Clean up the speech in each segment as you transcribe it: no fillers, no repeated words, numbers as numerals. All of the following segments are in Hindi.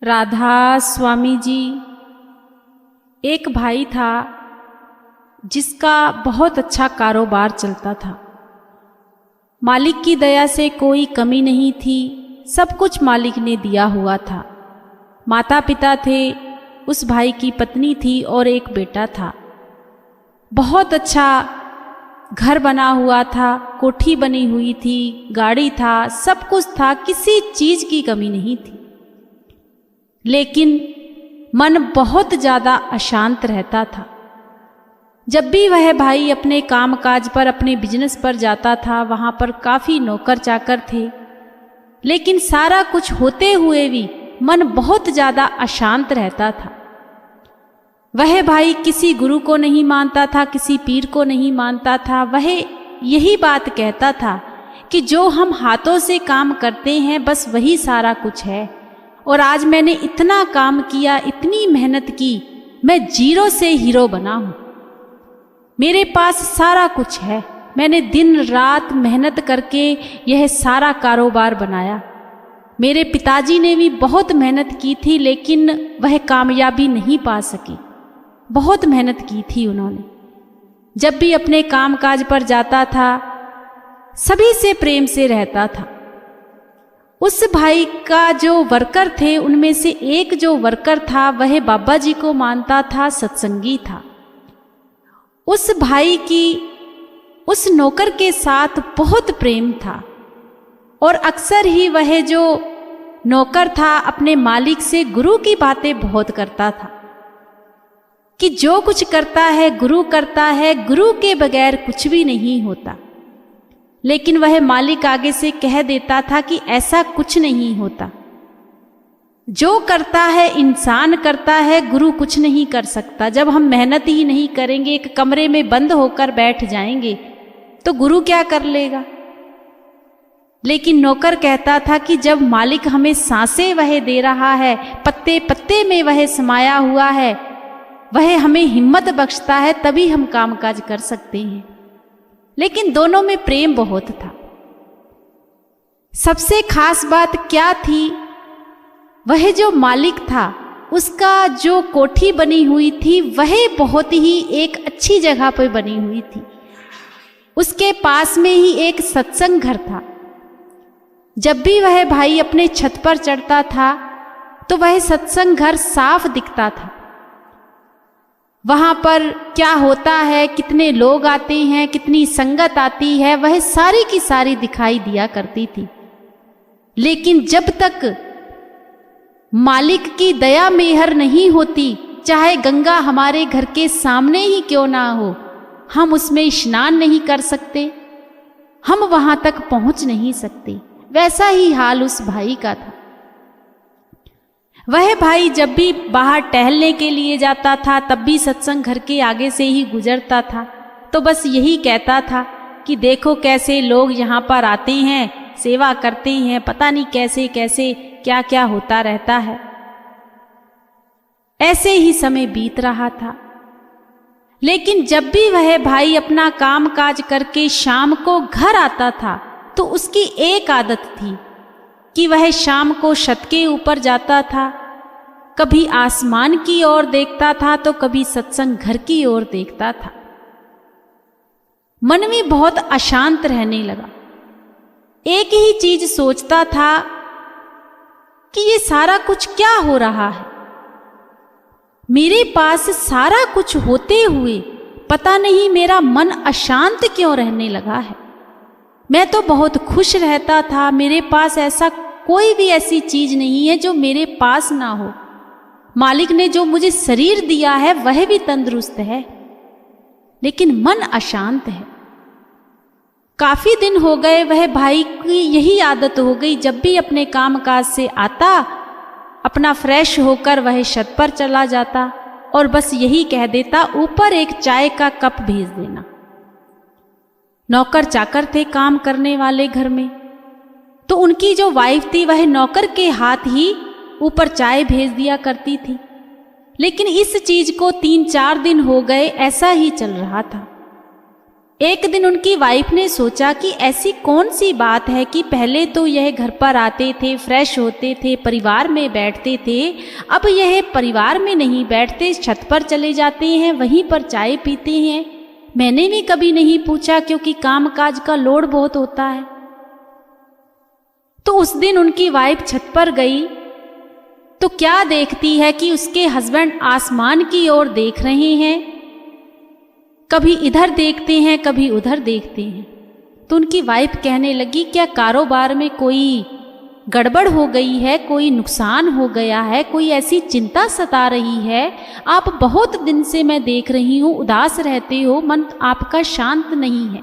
राधा स्वामी जी, एक भाई था जिसका बहुत अच्छा कारोबार चलता था। मालिक की दया से कोई कमी नहीं थी, सब कुछ मालिक ने दिया हुआ था। माता पिता थे, उस भाई की पत्नी थी और एक बेटा था। बहुत अच्छा घर बना हुआ था, कोठी बनी हुई थी, गाड़ी था, सब कुछ था, किसी चीज की कमी नहीं थी। लेकिन मन बहुत ज़्यादा अशांत रहता था। जब भी वह भाई अपने कामकाज पर, अपने बिजनेस पर जाता था, वहाँ पर काफ़ी नौकर चाकर थे, लेकिन सारा कुछ होते हुए भी मन बहुत ज़्यादा अशांत रहता था। वह भाई किसी गुरु को नहीं मानता था, किसी पीर को नहीं मानता था। वह यही बात कहता था कि जो हम हाथों से काम करते हैं बस वही सारा कुछ है, और आज मैंने इतना काम किया, इतनी मेहनत की, मैं जीरो से हीरो बना हूँ। मेरे पास सारा कुछ है, मैंने दिन रात मेहनत करके यह सारा कारोबार बनाया। मेरे पिताजी ने भी बहुत मेहनत की थी, लेकिन वह कामयाबी नहीं पा सकी। बहुत मेहनत की थी उन्होंने। जब भी अपने कामकाज पर जाता था, सभी से प्रेम से रहता था। उस भाई का जो वर्कर थे, उनमें से एक जो वर्कर था वह बाबा जी को मानता था, सत्संगी था। उस भाई की उस नौकर के साथ बहुत प्रेम था, और अक्सर ही वह जो नौकर था अपने मालिक से गुरु की बातें बहुत करता था कि जो कुछ करता है गुरु करता है, गुरु के बगैर कुछ भी नहीं होता। लेकिन वह मालिक आगे से कह देता था कि ऐसा कुछ नहीं होता, जो करता है इंसान करता है, गुरु कुछ नहीं कर सकता। जब हम मेहनत ही नहीं करेंगे, एक कमरे में बंद होकर बैठ जाएंगे, तो गुरु क्या कर लेगा। लेकिन नौकर कहता था कि जब मालिक हमें सांसें वह दे रहा है, पत्ते पत्ते में वह समाया हुआ है, वह हमें हिम्मत बख्शता है, तभी हम कामकाज कर सकते हैं। लेकिन दोनों में प्रेम बहुत था। सबसे खास बात क्या थी, वह जो मालिक था उसका जो कोठी बनी हुई थी वह बहुत ही एक अच्छी जगह पर बनी हुई थी। उसके पास में ही एक सत्संग घर था। जब भी वह भाई अपने छत पर चढ़ता था तो वह सत्संग घर साफ दिखता था। वहाँ पर क्या होता है, कितने लोग आते हैं, कितनी संगत आती है, वह सारी की सारी दिखाई दिया करती थी। लेकिन जब तक मालिक की दया मेहर नहीं होती, चाहे गंगा हमारे घर के सामने ही क्यों ना हो, हम उसमें स्नान नहीं कर सकते, हम वहाँ तक पहुँच नहीं सकते। वैसा ही हाल उस भाई का था। वह भाई जब भी बाहर टहलने के लिए जाता था, तब भी सत्संग घर के आगे से ही गुजरता था, तो बस यही कहता था कि देखो कैसे लोग यहाँ पर आते हैं, सेवा करते हैं, पता नहीं कैसे कैसे क्या क्या होता रहता है। ऐसे ही समय बीत रहा था। लेकिन जब भी वह भाई अपना काम काज करके शाम को घर आता था, तो उसकी एक आदत थी कि वह शाम को छत के ऊपर जाता था, कभी आसमान की ओर देखता था तो कभी सत्संग घर की ओर देखता था। मन में बहुत अशांत रहने लगा। एक ही चीज सोचता था कि ये सारा कुछ क्या हो रहा है। मेरे पास सारा कुछ होते हुए पता नहीं मेरा मन अशांत क्यों रहने लगा है। मैं तो बहुत खुश रहता था, मेरे पास ऐसा कोई भी ऐसी चीज नहीं है जो मेरे पास ना हो। मालिक ने जो मुझे शरीर दिया है वह भी तंदुरुस्त है, लेकिन मन अशांत है। काफी दिन हो गए, वह भाई की यही आदत हो गई, जब भी अपने कामकाज से आता, अपना फ्रेश होकर वह छत पर चला जाता और बस यही कह देता, ऊपर एक चाय का कप भेज देना। नौकर चाकर थे काम करने वाले घर में, तो उनकी जो वाइफ थी वह नौकर के हाथ ही ऊपर चाय भेज दिया करती थी। लेकिन इस चीज को 3-4 दिन हो गए ऐसा ही चल रहा था। एक दिन उनकी वाइफ ने सोचा कि ऐसी कौन सी बात है कि पहले तो यह घर पर आते थे, फ्रेश होते थे, परिवार में बैठते थे, अब यह परिवार में नहीं बैठते, छत पर चले जाते हैं, वहीं पर चाय पीते हैं। मैंने भी कभी नहीं पूछा क्योंकि कामकाज का लोड बहुत होता है। तो उस दिन उनकी वाइफ छत पर गई तो क्या देखती है कि उसके हस्बैंड आसमान की ओर देख रहे हैं, कभी इधर देखते हैं, कभी उधर देखते हैं। तो उनकी वाइफ कहने लगी, क्या कारोबार में कोई गड़बड़ हो गई है, कोई नुकसान हो गया है, कोई ऐसी चिंता सता रही है? आप बहुत दिन से मैं देख रही हूँ उदास रहते हो, मन आपका शांत नहीं है।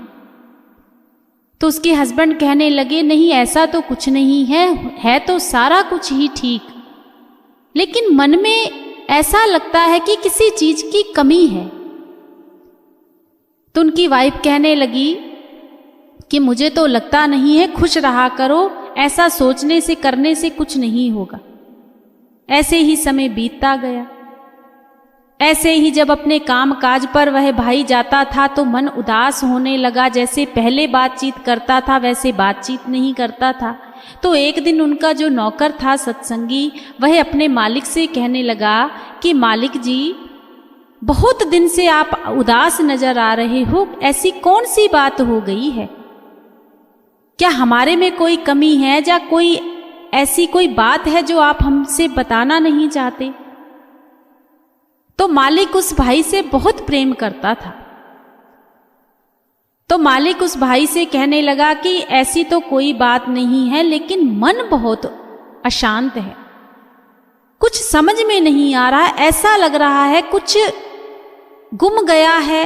तो उसके हस्बैंड कहने लगे, नहीं ऐसा तो कुछ नहीं है तो सारा कुछ ही ठीक, लेकिन मन में ऐसा लगता है कि किसी चीज की कमी है। तो उनकी वाइफ कहने लगी कि मुझे तो लगता नहीं है, खुश रहा करो, ऐसा सोचने से करने से कुछ नहीं होगा। ऐसे ही समय बीतता गया। ऐसे ही जब अपने काम काज पर वह भाई जाता था तो मन उदास होने लगा। जैसे पहले बातचीत करता था वैसे बातचीत नहीं करता था। तो एक दिन उनका जो नौकर था सत्संगी, वह अपने मालिक से कहने लगा कि मालिक जी, बहुत दिन से आप उदास नजर आ रहे हो, ऐसी कौन सी बात हो गई है? क्या हमारे में कोई कमी है या कोई ऐसी कोई बात है जो आप हमसे बताना नहीं चाहते? तो मालिक उस भाई से बहुत प्रेम करता था। तो मालिक उस भाई से कहने लगा कि ऐसी तो कोई बात नहीं है, लेकिन मन बहुत अशांत है, कुछ समझ में नहीं आ रहा, ऐसा लग रहा है कुछ गुम गया है,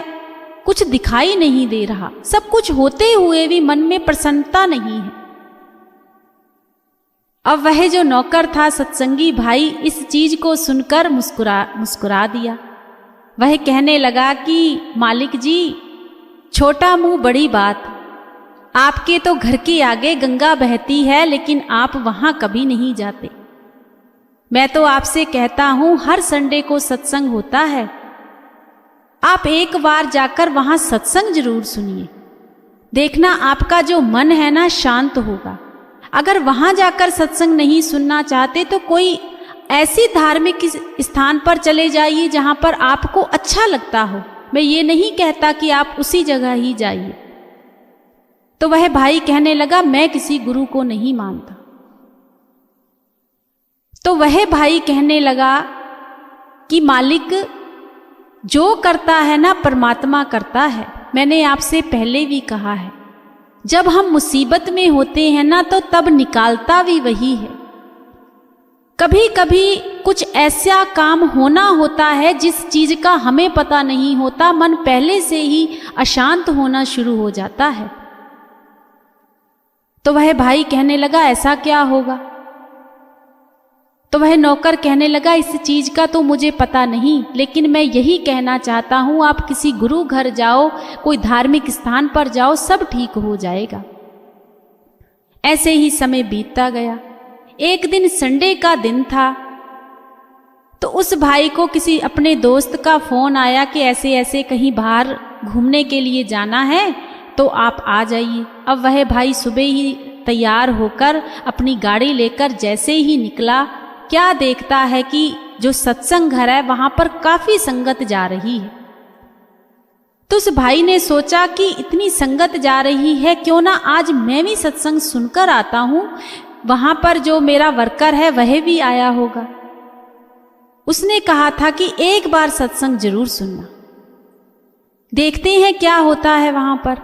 कुछ दिखाई नहीं दे रहा, सब कुछ होते हुए भी मन में प्रसन्नता नहीं है। अब वह जो नौकर था सत्संगी भाई इस चीज को सुनकर मुस्कुरा दिया। वह कहने लगा कि मालिक जी, छोटा मुंह बड़ी बात, आपके तो घर के आगे गंगा बहती है लेकिन आप वहां कभी नहीं जाते। मैं तो आपसे कहता हूं हर संडे को सत्संग होता है, आप एक बार जाकर वहां सत्संग जरूर सुनिए, देखना आपका जो मन है ना शांत होगा। अगर वहां जाकर सत्संग नहीं सुनना चाहते तो कोई ऐसी धार्मिक स्थान पर चले जाइए जहां पर आपको अच्छा लगता हो। मैं ये नहीं कहता कि आप उसी जगह ही जाइए। तो वह भाई कहने लगा, मैं किसी गुरु को नहीं मानता। तो वह भाई कहने लगा कि मालिक जो करता है ना परमात्मा करता है। मैंने आपसे पहले भी कहा है, जब हम मुसीबत में होते हैं ना तो तब निकालता भी वही है। कभी कभी कुछ ऐसा काम होना होता है जिस चीज का हमें पता नहीं होता, मन पहले से ही अशांत होना शुरू हो जाता है। तो वह भाई कहने लगा, ऐसा क्या होगा? तो वह नौकर कहने लगा, इस चीज का तो मुझे पता नहीं, लेकिन मैं यही कहना चाहता हूं आप किसी गुरु घर जाओ, कोई धार्मिक स्थान पर जाओ, सब ठीक हो जाएगा। ऐसे ही समय बीतता गया। एक दिन संडे का दिन था तो उस भाई को किसी अपने दोस्त का फोन आया कि ऐसे ऐसे कहीं बाहर घूमने के लिए जाना है तो आप आ जाइए। अब वह भाई सुबह ही तैयार होकर अपनी गाड़ी लेकर जैसे ही निकला, क्या देखता है कि जो सत्संग घर है वहां पर काफी संगत जा रही है। तो उस भाई ने सोचा कि इतनी संगत जा रही है, क्यों ना आज मैं भी सत्संग सुनकर आता हूं, वहां पर जो मेरा वर्कर है वह भी आया होगा। उसने कहा था कि एक बार सत्संग जरूर सुनना, देखते हैं क्या होता है वहां पर।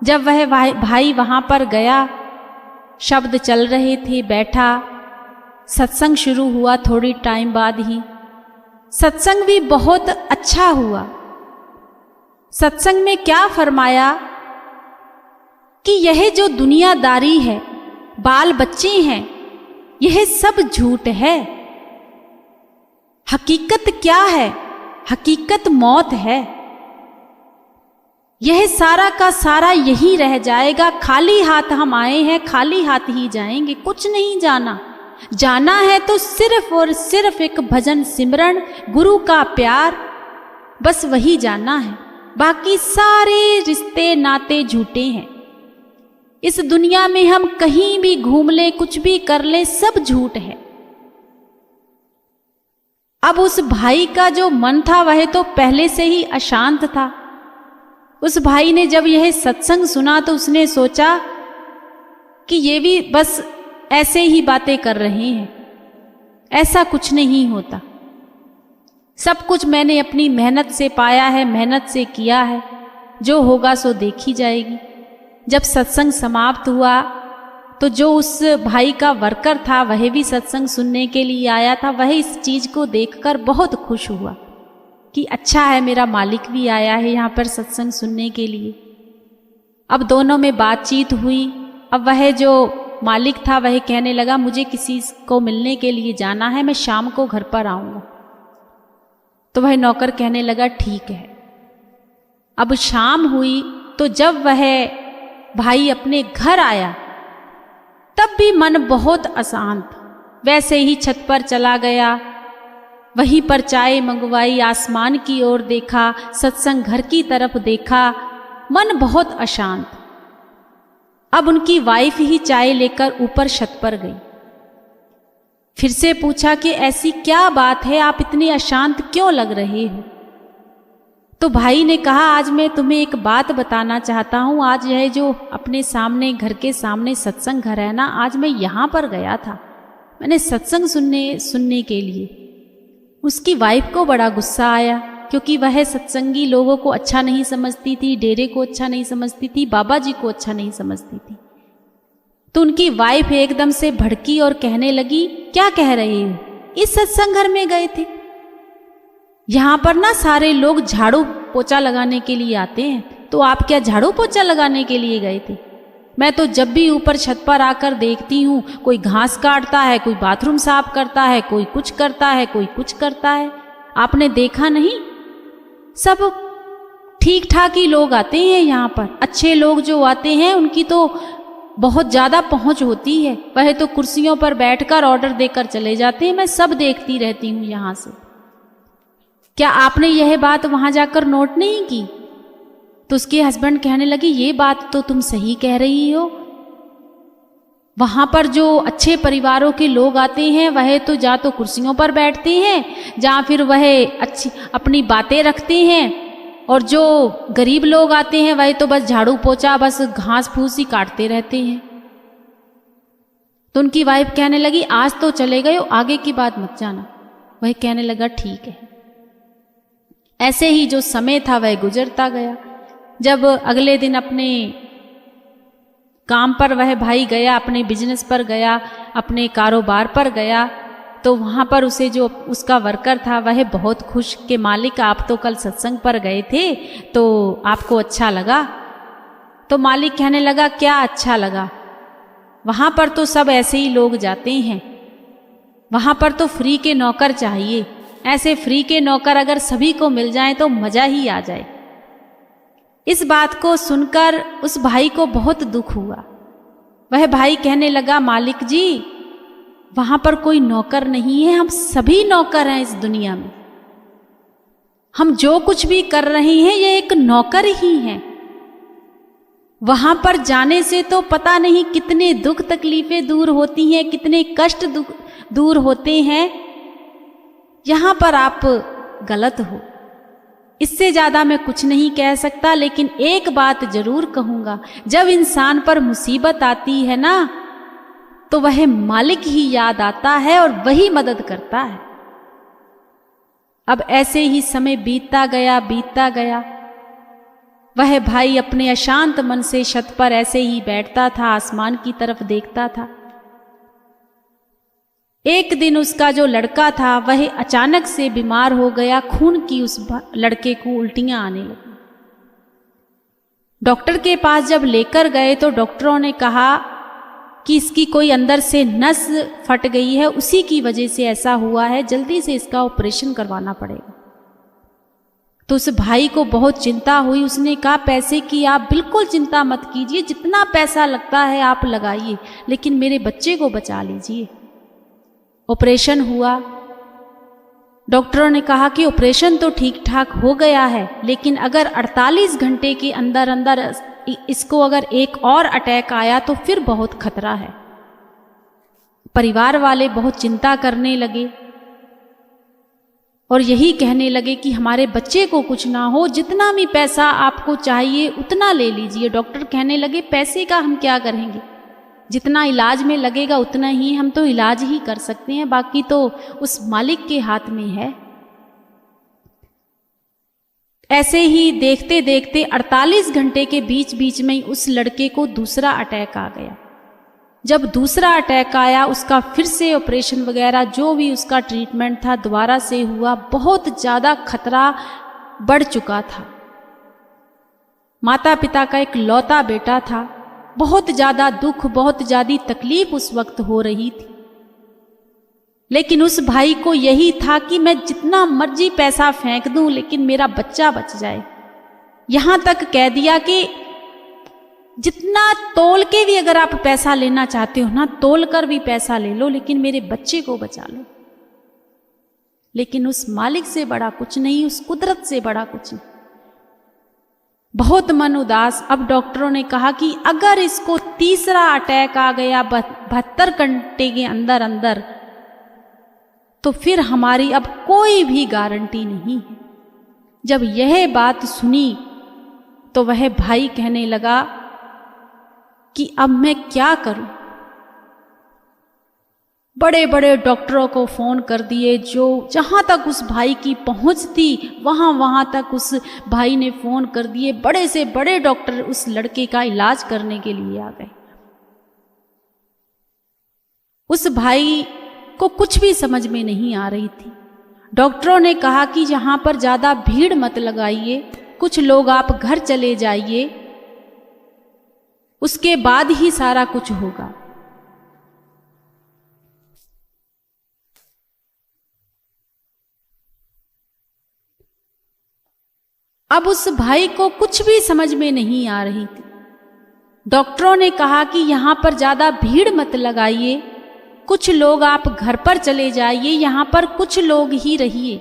जब वह भाई वहां पर गया, शब्द चल रहे थे, बैठा, सत्संग शुरू हुआ। थोड़ी टाइम बाद ही सत्संग भी बहुत अच्छा हुआ। सत्संग में क्या फरमाया कि यह जो दुनियादारी है, बाल बच्चे हैं, यह सब झूठ है। हकीकत क्या है? हकीकत मौत है। यह सारा का सारा यही रह जाएगा। खाली हाथ हम आए हैं, खाली हाथ ही जाएंगे। कुछ नहीं जाना, जाना है तो सिर्फ और सिर्फ एक भजन सिमरन, गुरु का प्यार, बस वही जाना है। बाकी सारे रिश्ते नाते झूठे हैं। इस दुनिया में हम कहीं भी घूम लें, कुछ भी कर लें, सब झूठ है। अब उस भाई का जो मन था वह तो पहले से ही अशांत था। उस भाई ने जब यह सत्संग सुना तो उसने सोचा कि ये भी बस ऐसे ही बातें कर रहे हैं, ऐसा कुछ नहीं होता। सब कुछ मैंने अपनी मेहनत से पाया है, मेहनत से किया है, जो होगा सो देखी जाएगी। जब सत्संग समाप्त हुआ तो जो उस भाई का वर्कर था वह भी सत्संग सुनने के लिए आया था। वह इस चीज़ को देखकर बहुत खुश हुआ कि अच्छा है, मेरा मालिक भी आया है यहाँ पर सत्संग सुनने के लिए। अब दोनों में बातचीत हुई। अब वह जो मालिक था वह कहने लगा, मुझे किसी को मिलने के लिए जाना है, मैं शाम को घर पर आऊँगा। तो वह नौकर कहने लगा ठीक है। अब शाम हुई तो जब वह भाई अपने घर आया तब भी मन बहुत अशांत। वैसे ही छत पर चला गया, वहीं पर चाय मंगवाई, आसमान की ओर देखा, सत्संग घर की तरफ देखा, मन बहुत अशांत। अब उनकी वाइफ ही चाय लेकर ऊपर छत पर गई। फिर से पूछा कि ऐसी क्या बात है, आप इतने अशांत क्यों लग रहे हो? तो भाई ने कहा, आज मैं तुम्हें एक बात बताना चाहता हूँ। आज यह जो अपने सामने घर के सामने सत्संग घर है ना, आज मैं यहाँ पर गया था, मैंने सत्संग सुनने के लिए। उसकी वाइफ को बड़ा गुस्सा आया क्योंकि वह सत्संगी लोगों को अच्छा नहीं समझती थी, डेरे को अच्छा नहीं समझती थी, बाबा जी को अच्छा नहीं समझती थी। तो उनकी वाइफ एकदम से भड़की और कहने लगी, क्या कह रहे हो? इस सत्संग घर में गए थे? यहाँ पर ना सारे लोग झाड़ू पोछा लगाने के लिए आते हैं, तो आप क्या झाड़ू पोछा लगाने के लिए गए थे? मैं तो जब भी ऊपर छत पर आकर देखती हूँ, कोई घास काटता है, कोई बाथरूम साफ करता है, कोई कुछ करता है, कोई कुछ करता है। आपने देखा नहीं? सब ठीक ठाक ही लोग आते हैं यहाँ पर। अच्छे लोग जो आते हैं उनकी तो बहुत ज़्यादा पहुँच होती है, वह तो कुर्सियों पर बैठकर ऑर्डर देकर चले जाते हैं। मैं सब देखती रहती हूँ यहाँ से। क्या आपने यह बात वहाँ जाकर नोट नहीं की? तो उसके हस्बैंड कहने लगे, ये बात तो तुम सही कह रही हो। वहाँ पर जो अच्छे परिवारों के लोग आते हैं वह तो या तो कुर्सियों पर बैठते हैं, या फिर वह अच्छी अपनी बातें रखते हैं, और जो गरीब लोग आते हैं वह तो बस झाड़ू पोछा, बस घास फूस ही काटते रहते हैं। तो उनकी वाइफ कहने लगी, आज तो चले गए हो, आगे की बात मत जाना। वह कहने लगा ठीक है। ऐसे ही जो समय था वह गुजरता गया। जब अगले दिन अपने काम पर वह भाई गया, अपने बिजनेस पर गया, अपने कारोबार पर गया, तो वहाँ पर उसे जो उसका वर्कर था वह बहुत खुश कि मालिक आप तो कल सत्संग पर गए थे तो आपको अच्छा लगा? तो मालिक कहने लगा, क्या अच्छा लगा? वहाँ पर तो सब ऐसे ही लोग जाते हैं, वहाँ पर तो फ्री के नौकर चाहिए। ऐसे फ्री के नौकर अगर सभी को मिल जाए तो मज़ा ही आ जाए। इस बात को सुनकर उस भाई को बहुत दुख हुआ। वह भाई कहने लगा, मालिक जी वहाँ पर कोई नौकर नहीं है, हम सभी नौकर हैं इस दुनिया में। हम जो कुछ भी कर रहे हैं ये एक नौकर ही हैं। वहाँ पर जाने से तो पता नहीं कितने दुख तकलीफें दूर होती हैं, कितने कष्ट दूर होते हैं। यहाँ पर आप गलत हो। इससे ज़्यादा मैं कुछ नहीं कह सकता, लेकिन एक बात जरूर कहूँगा, जब इंसान पर मुसीबत आती है ना तो वह मालिक ही याद आता है और वही मदद करता है। अब ऐसे ही समय बीतता गया। वह भाई अपने अशांत मन से छत पर ऐसे ही बैठता था, आसमान की तरफ देखता था। एक दिन उसका जो लड़का था वह अचानक से बीमार हो गया। खून की उस लड़के को उल्टियां आने लगी। डॉक्टर के पास जब लेकर गए तो डॉक्टरों ने कहा कि इसकी कोई अंदर से नस फट गई है, उसी की वजह से ऐसा हुआ है, जल्दी से इसका ऑपरेशन करवाना पड़ेगा। तो उस भाई को बहुत चिंता हुई। उसने कहा, पैसे की आप बिल्कुल चिंता मत कीजिए, जितना पैसा लगता है आप लगाइए, लेकिन मेरे बच्चे को बचा लीजिए। ऑपरेशन हुआ। डॉक्टरों ने कहा कि ऑपरेशन तो ठीक ठाक हो गया है, लेकिन अगर 48 घंटे के अंदर अंदर इसको अगर एक और अटैक आया तो फिर बहुत खतरा है। परिवार वाले बहुत चिंता करने लगे और यही कहने लगे कि हमारे बच्चे को कुछ ना हो, जितना भी पैसा आपको चाहिए उतना ले लीजिए। डॉक्टर कहने लगे पैसे का हम क्या करेंगे, जितना इलाज में लगेगा उतना ही हम तो इलाज ही कर सकते हैं, बाकी तो उस मालिक के हाथ में है। ऐसे ही देखते देखते 48 घंटे के बीच बीच में उस लड़के को दूसरा अटैक आ गया। जब दूसरा अटैक आया, उसका फिर से ऑपरेशन वगैरह जो भी उसका ट्रीटमेंट था दोबारा से हुआ। बहुत ज़्यादा खतरा बढ़ चुका था। माता पिता का एक लौता बेटा था। बहुत ज़्यादा दुख, बहुत ज़्यादा तकलीफ उस वक्त हो रही थी, लेकिन उस भाई को यही था कि मैं जितना मर्जी पैसा फेंक दूं लेकिन मेरा बच्चा बच जाए। यहाँ तक कह दिया कि जितना तोल के भी अगर आप पैसा लेना चाहते हो ना, तोल कर भी पैसा ले लो, लेकिन मेरे बच्चे को बचा लो। लेकिन उस मालिक से बड़ा कुछ नहीं, उस कुदरत से बड़ा कुछ नहीं। बहुत मन उदास। अब डॉक्टरों ने कहा कि अगर इसको तीसरा अटैक आ गया 72 घंटे के अंदर अंदर, तो फिर हमारी अब कोई भी गारंटी नहीं है। जब यह बात सुनी तो वह भाई कहने लगा कि अब मैं क्या करूं। बड़े बड़े डॉक्टरों को फोन कर दिए, जो जहां तक उस भाई की पहुंच थी वहां तक उस भाई ने फोन कर दिए। बड़े से बड़े डॉक्टर उस लड़के का इलाज करने के लिए आ गए। उस भाई को कुछ भी समझ में नहीं आ रही थी। डॉक्टरों ने कहा कि यहां पर ज्यादा भीड़ मत लगाइए, कुछ लोग आप घर चले जाइए, उसके बाद ही सारा कुछ होगा। अब उस भाई को कुछ भी समझ में नहीं आ रही थी। डॉक्टरों ने कहा कि यहां पर ज्यादा भीड़ मत लगाइए, कुछ लोग आप घर पर चले जाइए, यहां पर कुछ लोग ही रहिए।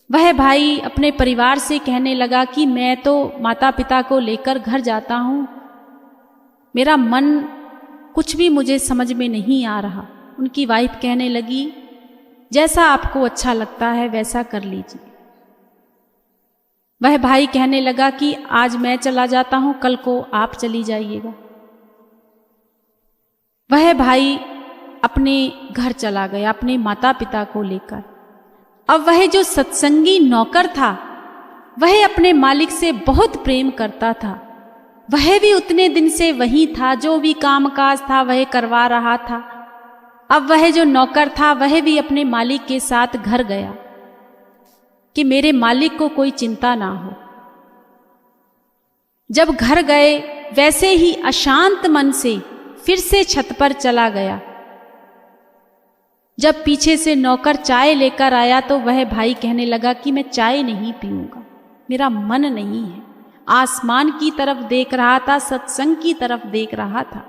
वह भाई अपने परिवार से कहने लगा कि मैं तो माता पिता को लेकर घर जाता हूं, मेरा मन कुछ भी मुझे समझ में नहीं आ रहा। उनकी वाइफ कहने लगी जैसा आपको अच्छा लगता है वैसा कर लीजिए। वह भाई कहने लगा कि आज मैं चला जाता हूं, कल को आप चली जाइएगा। वह भाई अपने घर चला गया अपने माता पिता को लेकर। अब वह जो सत्संगी नौकर था वह अपने मालिक से बहुत प्रेम करता था। वह भी उतने दिन से वही था, जो भी कामकाज था वह करवा रहा था। अब वह जो नौकर था वह भी अपने मालिक के साथ घर गया कि मेरे मालिक को कोई चिंता ना हो। जब घर गए वैसे ही अशांत मन से फिर से छत पर चला गया। जब पीछे से नौकर चाय लेकर आया तो वह भाई कहने लगा कि मैं चाय नहीं पीऊंगा, मेरा मन नहीं है। आसमान की तरफ देख रहा था, सत्संग की तरफ देख रहा था।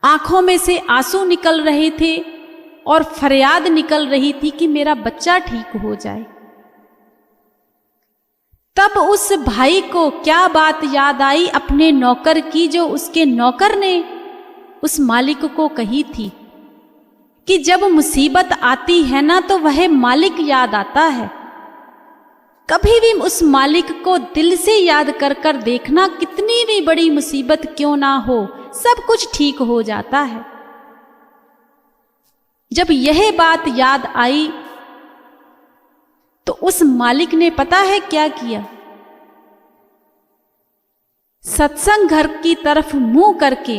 आंखों में से आंसू निकल रहे थे और फरियाद निकल रही थी कि मेरा बच्चा ठीक हो जाए। तब उस भाई को क्या बात याद आई अपने नौकर की, जो उसके नौकर ने उस मालिक को कही थी कि जब मुसीबत आती है ना तो वह मालिक याद आता है। कभी भी उस मालिक को दिल से याद कर कर देखना, कितनी भी बड़ी मुसीबत क्यों ना हो सब कुछ ठीक हो जाता है। जब यह बात याद आई तो उस मालिक ने पता है क्या किया, सत्संग घर की तरफ मुंह करके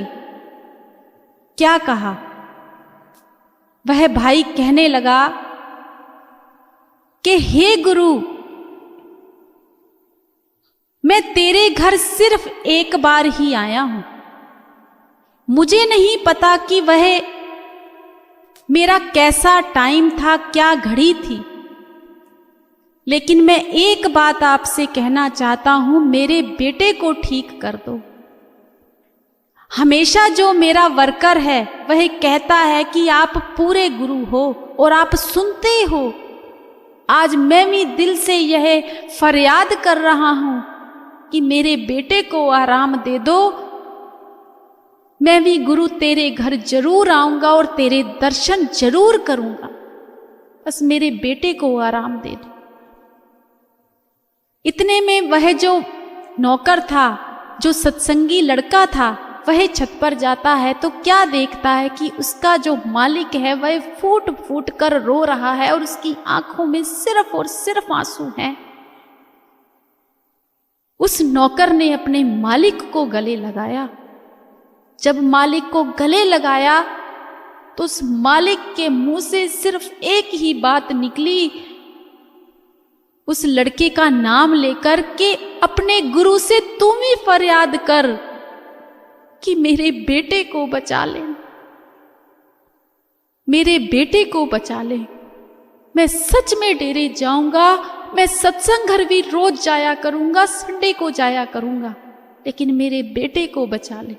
क्या कहा। वह भाई कहने लगा कि हे गुरु, मैं तेरे घर सिर्फ एक बार ही आया हूं, मुझे नहीं पता कि वह मेरा कैसा टाइम था, क्या घड़ी थी, लेकिन मैं एक बात आपसे कहना चाहता हूं, मेरे बेटे को ठीक कर दो। हमेशा जो मेरा वर्कर है वह कहता है कि आप पूरे गुरु हो और आप सुनते हो। आज मैं भी दिल से यह फरियाद कर रहा हूं कि मेरे बेटे को आराम दे दो। मैं भी गुरु तेरे घर जरूर आऊंगा और तेरे दर्शन जरूर करूंगा, बस मेरे बेटे को आराम दे दो। इतने में वह जो नौकर था, जो सत्संगी लड़का था, वह छत पर जाता है तो क्या देखता है कि उसका जो मालिक है वह फूट फूट कर रो रहा है और उसकी आंखों में सिर्फ और सिर्फ आंसू हैं। उस नौकर ने अपने मालिक को गले लगाया। जब मालिक को गले लगाया तो उस मालिक के मुंह से सिर्फ एक ही बात निकली, उस लड़के का नाम लेकर के अपने गुरु से तुम ही फरियाद कर कि मेरे बेटे को बचा ले, मेरे बेटे को बचा ले। मैं सच में डेरे जाऊंगा, मैं सत्संग घर भी रोज जाया करूंगा, संडे को जाया करूंगा, लेकिन मेरे बेटे को बचा ले।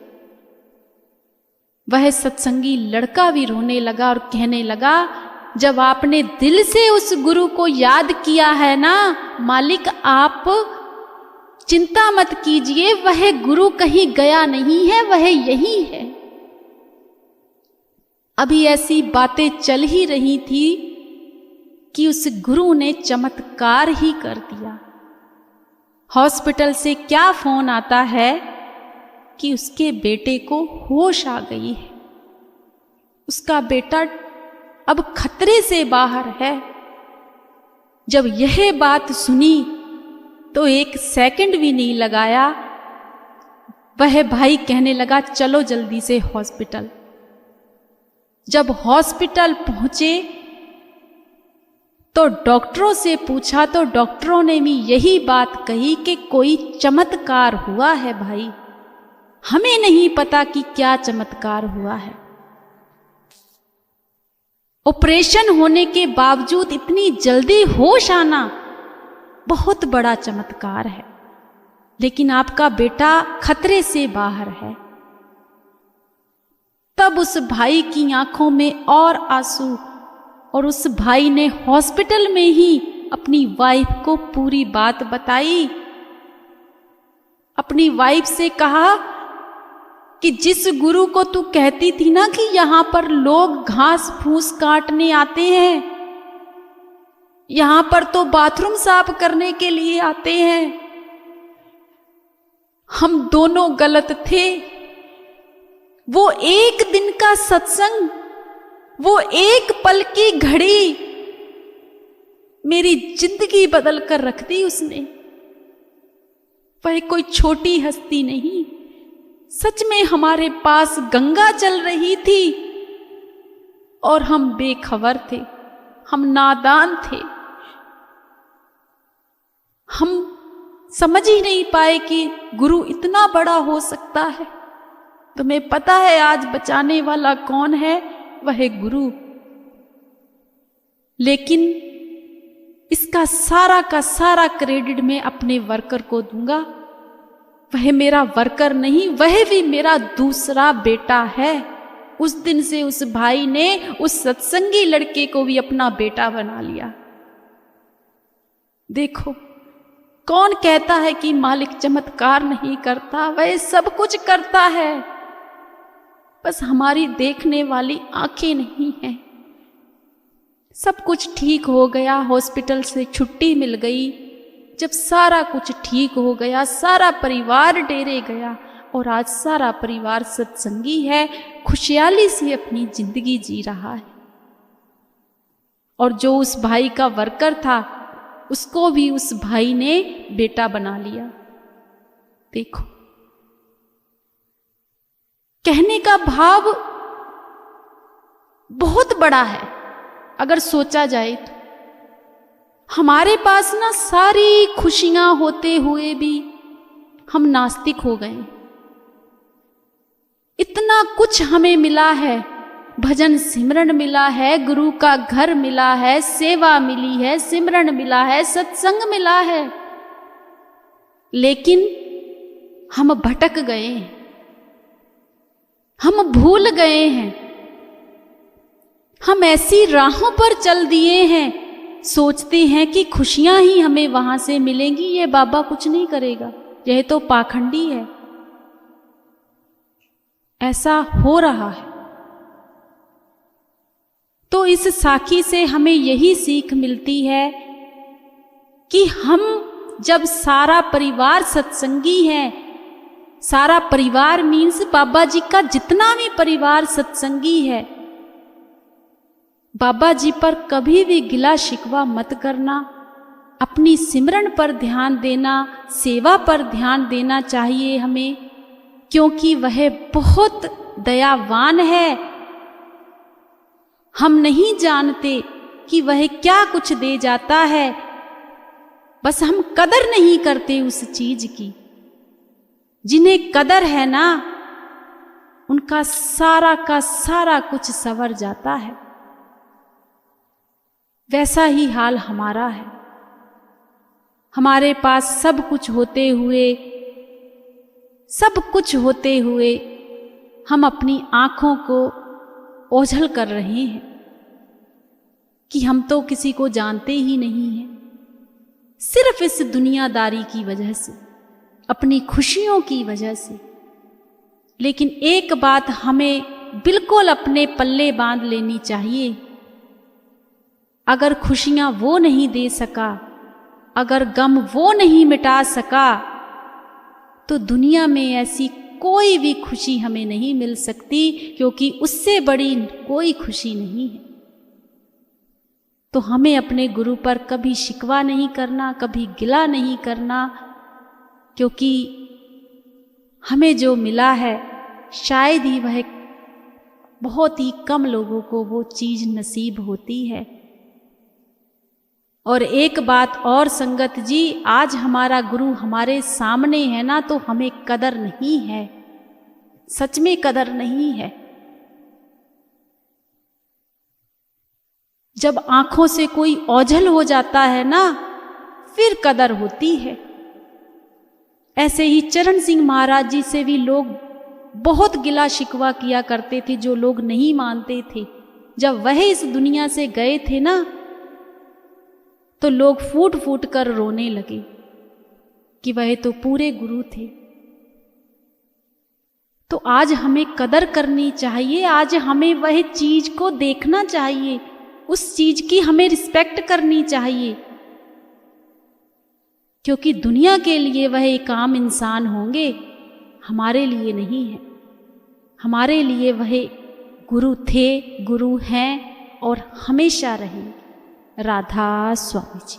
वह सत्संगी लड़का भी रोने लगा और कहने लगा, जब आपने दिल से उस गुरु को याद किया है ना मालिक, आप चिंता मत कीजिए, वह गुरु कहीं गया नहीं है, वह यही है। अभी ऐसी बातें चल ही रही थी कि उस गुरु ने चमत्कार ही कर दिया। हॉस्पिटल से क्या फोन आता है कि उसके बेटे को होश आ गई है, उसका बेटा अब खतरे से बाहर है। जब यह बात सुनी तो एक सेकंड भी नहीं लगाया, वह भाई कहने लगा चलो जल्दी से हॉस्पिटल। जब हॉस्पिटल पहुंचे तो डॉक्टरों से पूछा तो डॉक्टरों ने भी यही बात कही कि कोई चमत्कार हुआ है भाई, हमें नहीं पता कि क्या चमत्कार हुआ है। ऑपरेशन होने के बावजूद इतनी जल्दी होश आना बहुत बड़ा चमत्कार है, लेकिन आपका बेटा खतरे से बाहर है। तब उस भाई की आंखों में और आंसू, और उस भाई ने हॉस्पिटल में ही अपनी वाइफ को पूरी बात बताई। अपनी वाइफ से कहा कि जिस गुरु को तू कहती थी ना कि यहां पर लोग घास फूस काटने आते हैं, यहां पर तो बाथरूम साफ करने के लिए आते हैं, हम दोनों गलत थे। वो एक दिन का सत्संग, वो एक पल की घड़ी मेरी जिंदगी बदल कर रख दी उसने। वह कोई छोटी हस्ती नहीं, सच में हमारे पास गंगा चल रही थी और हम बेखबर थे, हम नादान थे, हम समझ ही नहीं पाए कि गुरु इतना बड़ा हो सकता है। तुम्हें पता है आज बचाने वाला कौन है? वह गुरु। लेकिन इसका सारा का सारा क्रेडिट मैं अपने वर्कर को दूंगा। वह मेरा वर्कर नहीं, वह भी मेरा दूसरा बेटा है। उस दिन से उस भाई ने उस सत्संगी लड़के को भी अपना बेटा बना लिया। देखो, कौन कहता है कि मालिक चमत्कार नहीं करता? वह सब कुछ करता है, बस हमारी देखने वाली आंखें नहीं हैं। सब कुछ ठीक हो गया, हॉस्पिटल से छुट्टी मिल गई। जब सारा कुछ ठीक हो गया, सारा परिवार डेरे गया और आज सारा परिवार सत्संगी है, खुशहाली से अपनी जिंदगी जी रहा है। और जो उस भाई का वर्कर था, उसको भी उस भाई ने बेटा बना लिया। देखो, कहने का भाव बहुत बड़ा है अगर सोचा जाए तो। हमारे पास ना सारी खुशियां होते हुए भी हम नास्तिक हो गए। इतना कुछ हमें मिला है, भजन सिमरन मिला है, गुरु का घर मिला है, सेवा मिली है, सिमरन मिला है, सत्संग मिला है, लेकिन हम भटक गए। हम भूल गए हैं, हम ऐसी राहों पर चल दिए हैं, सोचते हैं कि खुशियां ही हमें वहां से मिलेंगी, ये बाबा कुछ नहीं करेगा, यह तो पाखंडी है। ऐसा हो रहा है। तो इस साखी से हमें यही सीख मिलती है कि हम जब सारा परिवार सत्संगी है, सारा परिवार मीन्स बाबा जी का जितना भी परिवार सत्संगी है, बाबा जी पर कभी भी गिला शिकवा मत करना, अपनी सिमरन पर ध्यान देना, सेवा पर ध्यान देना चाहिए हमें, क्योंकि वह बहुत दयावान है। हम नहीं जानते कि वह क्या कुछ दे जाता है, बस हम कदर नहीं करते उस चीज की। जिन्हें कदर है ना, उनका सारा का सारा कुछ संवर जाता है। वैसा ही हाल हमारा है। हमारे पास सब कुछ होते हुए हम अपनी आंखों को ओझल कर रहे हैं कि हम तो किसी को जानते ही नहीं हैं, सिर्फ इस दुनियादारी की वजह से, अपनी खुशियों की वजह से। लेकिन एक बात हमें बिल्कुल अपने पल्ले बांध लेनी चाहिए, अगर खुशियां वो नहीं दे सका, अगर गम वो नहीं मिटा सका, तो दुनिया में ऐसी कोई भी खुशी हमें नहीं मिल सकती, क्योंकि उससे बड़ी कोई खुशी नहीं है। तो हमें अपने गुरु पर कभी शिकवा नहीं करना, कभी गिला नहीं करना, क्योंकि हमें जो मिला है शायद ही वह बहुत ही कम लोगों को वो चीज नसीब होती है। और एक बात और संगत जी, आज हमारा गुरु हमारे सामने है ना, तो हमें कदर नहीं है, सच में कदर नहीं है। जब आंखों से कोई ओझल हो जाता है ना, फिर कदर होती है। ऐसे ही चरण सिंह महाराज जी से भी लोग बहुत गिला शिकवा किया करते थे, जो लोग नहीं मानते थे। जब वह इस दुनिया से गए थे ना, तो लोग फूट फूट कर रोने लगे कि वह तो पूरे गुरु थे। तो आज हमें कदर करनी चाहिए, आज हमें वह चीज को देखना चाहिए, उस चीज की हमें रिस्पेक्ट करनी चाहिए, क्योंकि दुनिया के लिए वह एक आम इंसान होंगे, हमारे लिए नहीं है। हमारे लिए वह गुरु थे, गुरु हैं और हमेशा रहेंगे। राधा स्वामी जी।